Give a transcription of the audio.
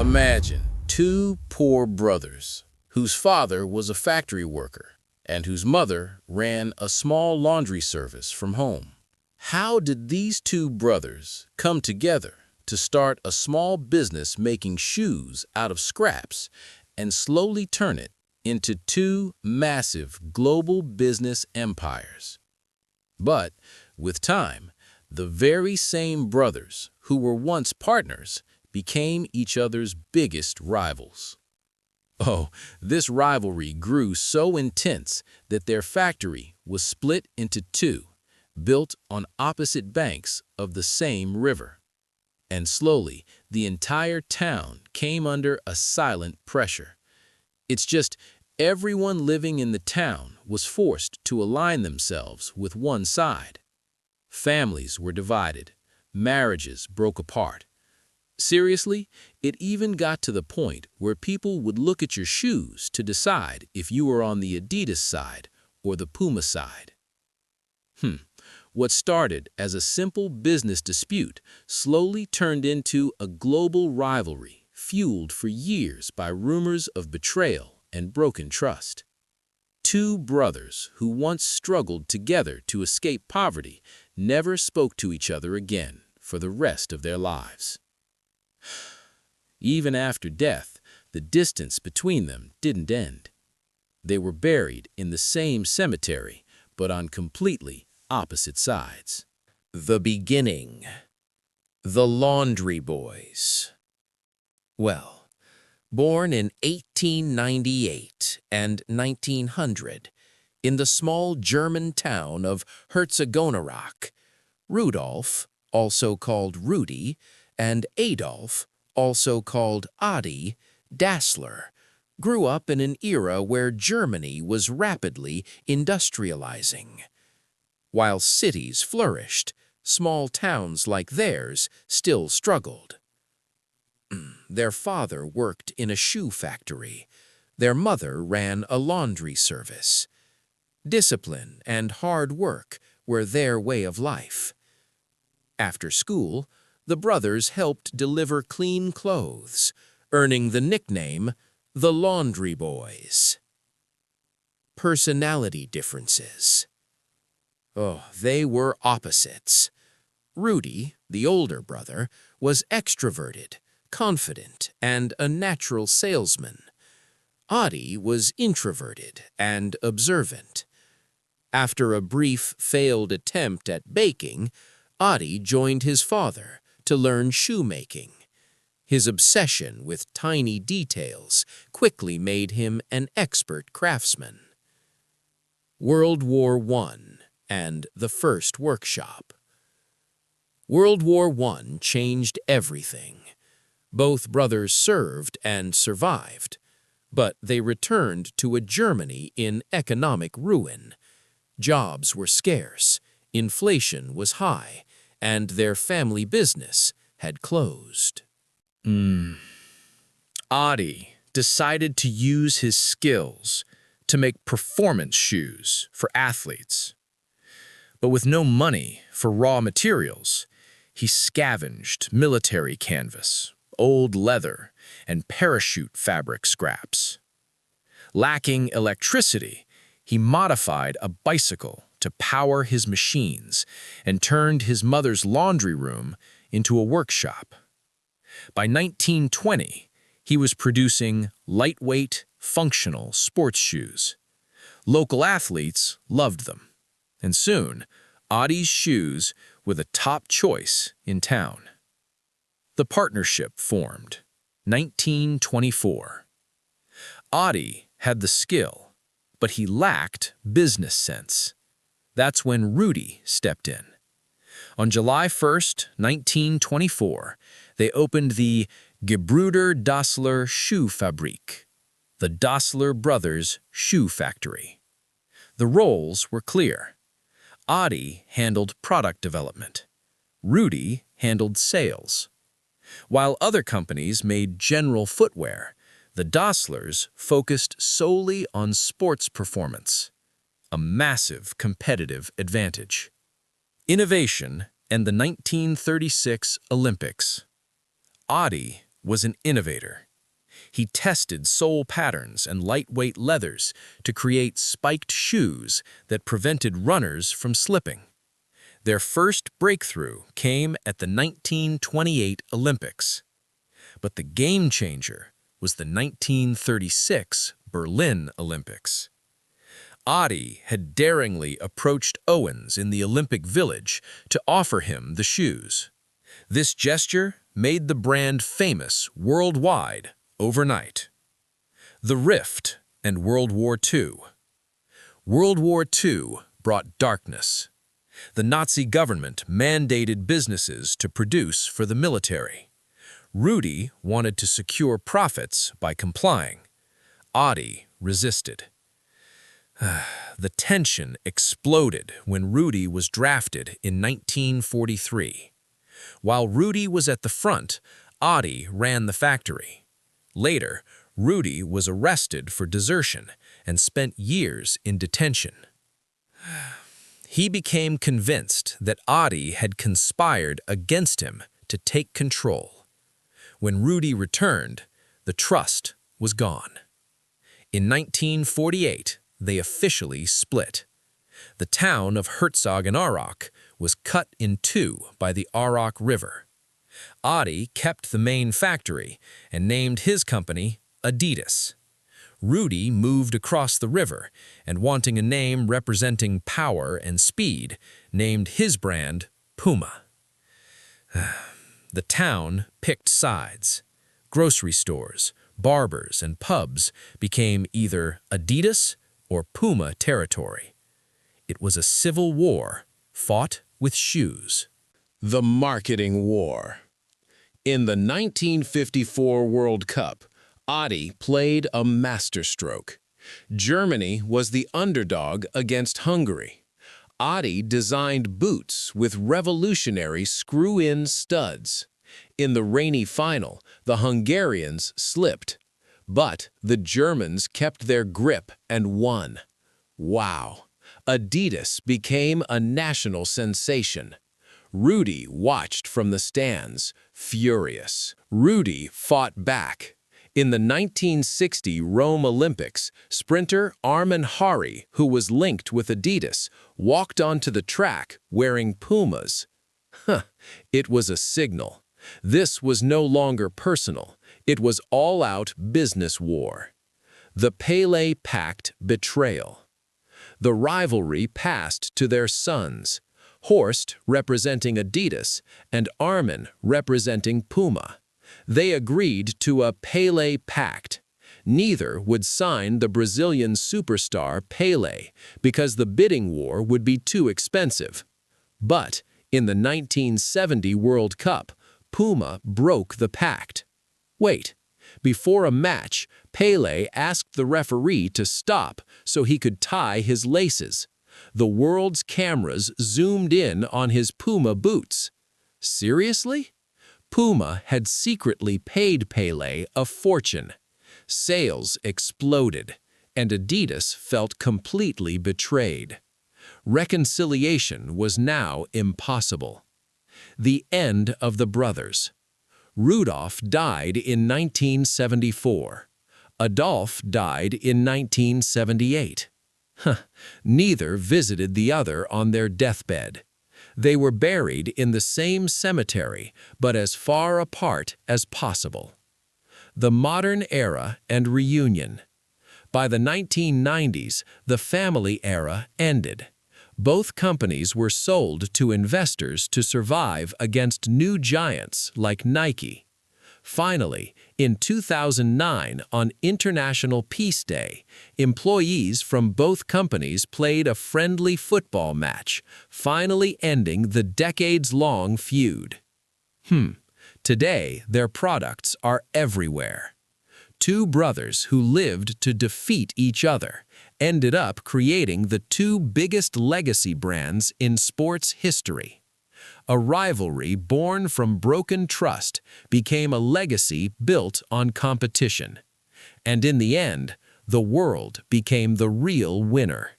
Imagine two poor brothers whose father was a factory worker and whose mother ran a small laundry service from home. How did these two brothers come together to start a small business making shoes out of scraps and slowly turn it into two massive global business empires? But with time, the very same brothers who were once partners became each other's biggest rivals. Oh, this rivalry grew so intense that their factory was split into two, built on opposite banks of the same river. And slowly, the entire town came under a silent pressure. It's just everyone living in the town was forced to align themselves with one side. Families were divided, marriages broke apart. Seriously, it even got to the point where people would look at your shoes to decide if you were on the Adidas side or the Puma side. What started as a simple business dispute slowly turned into a global rivalry fueled for years by rumors of betrayal and broken trust. Two brothers who once struggled together to escape poverty never spoke to each other again for the rest of their lives. Even after death, the distance between them didn't end. They were buried in the same cemetery, but on completely opposite sides. The beginning. The Laundry Boys. Well, born in 1898 and 1900 in the small German town of Herzogenaurach, Rudolf, also called Rudy, and Adolf, also called Adi, Dassler, grew up in an era where Germany was rapidly industrializing. While cities flourished, small towns like theirs still struggled. Their father worked in a shoe factory. Their mother ran a laundry service. Discipline and hard work were their way of life. After school, the brothers helped deliver clean clothes, earning the nickname the Laundry Boys. Personality differences. Oh, they were opposites. Rudy, the older brother, was extroverted, confident, and a natural salesman. Adi was introverted and observant. After a brief failed attempt at baking, Adi joined his father to learn shoemaking. His obsession with tiny details quickly made him an expert craftsman. World War I and the First Workshop. World War I changed everything. Both brothers served and survived, but they returned to a Germany in economic ruin. Jobs were scarce, inflation was high, and their family business had closed. Adi decided to use his skills to make performance shoes for athletes. But with no money for raw materials, he scavenged military canvas, old leather, and parachute fabric scraps. Lacking electricity, he modified a bicycle to power his machines and turned his mother's laundry room into a workshop. By 1920, he was producing lightweight, functional sports shoes. Local athletes loved them, and soon, Adi's shoes were the top choice in town. The partnership formed, 1924. Adi had the skill, but he lacked business sense. That's when Rudy stepped in. On July 1st, 1924, they opened the Gebrüder Dassler Schuhfabrik, the Dassler brothers' shoe factory. The roles were clear. Adi handled product development. Rudy handled sales. While other companies made general footwear, the Dasslers focused solely on sports performance, a massive competitive advantage. Innovation and the 1936 Olympics. Adi was an innovator. He tested sole patterns and lightweight leathers to create spiked shoes that prevented runners from slipping. Their first breakthrough came at the 1928 Olympics. But the game changer was the 1936 Berlin Olympics. Adi had daringly approached Owens in the Olympic Village to offer him the shoes. This gesture made the brand famous worldwide overnight. The Rift and World War II. World War II brought darkness. The Nazi government mandated businesses to produce for the military. Rudy wanted to secure profits by complying. Adi resisted. The tension exploded when Rudy was drafted in 1943. While Rudy was at the front, Adi ran the factory. Later, Rudy was arrested for desertion and spent years in detention. He became convinced that Adi had conspired against him to take control. When Rudy returned, the trust was gone. In 1948, they officially split. The town of Herzogenaurach was cut in two by the Aurach River. Adi kept the main factory and named his company Adidas. Rudy moved across the river and, wanting a name representing power and speed, named his brand Puma. The town picked sides. Grocery stores, barbers, and pubs became either Adidas or Puma territory. It was a civil war fought with shoes. The marketing war. In the 1954 World Cup, Adi played a masterstroke. Germany was the underdog against Hungary. Adi designed boots with revolutionary screw-in studs. In the rainy final, the Hungarians slipped, but the Germans kept their grip and won. Wow! Adidas became a national sensation. Rudy watched from the stands, furious. Rudy fought back. In the 1960 Rome Olympics, sprinter Armin Hari, who was linked with Adidas, walked onto the track wearing Pumas. It was a signal. This was no longer personal. It was all-out business war. The Pele Pact betrayal. The rivalry passed to their sons, Horst representing Adidas and Armin representing Puma. They agreed to a Pele Pact. Neither would sign the Brazilian superstar Pele because the bidding war would be too expensive. But in the 1970 World Cup, Puma broke the pact. Wait, before a match, Pele asked the referee to stop so he could tie his laces. The world's cameras zoomed in on his Puma boots. Seriously? Puma had secretly paid Pele a fortune. Sales exploded, and Adidas felt completely betrayed. Reconciliation was now impossible. The end of the brothers. Rudolf died in 1974. Adolf died in 1978. Neither visited the other on their deathbed. They were buried in the same cemetery, but as far apart as possible. The modern era and reunion. By the 1990s, the family era ended. Both companies were sold to investors to survive against new giants like Nike. Finally, in 2009, on International Peace Day, employees from both companies played a friendly football match, finally ending the decades-long feud. Today, their products are everywhere. Two brothers who lived to defeat each other ended up creating the two biggest legacy brands in sports history. A rivalry born from broken trust became a legacy built on competition. And in the end, the world became the real winner.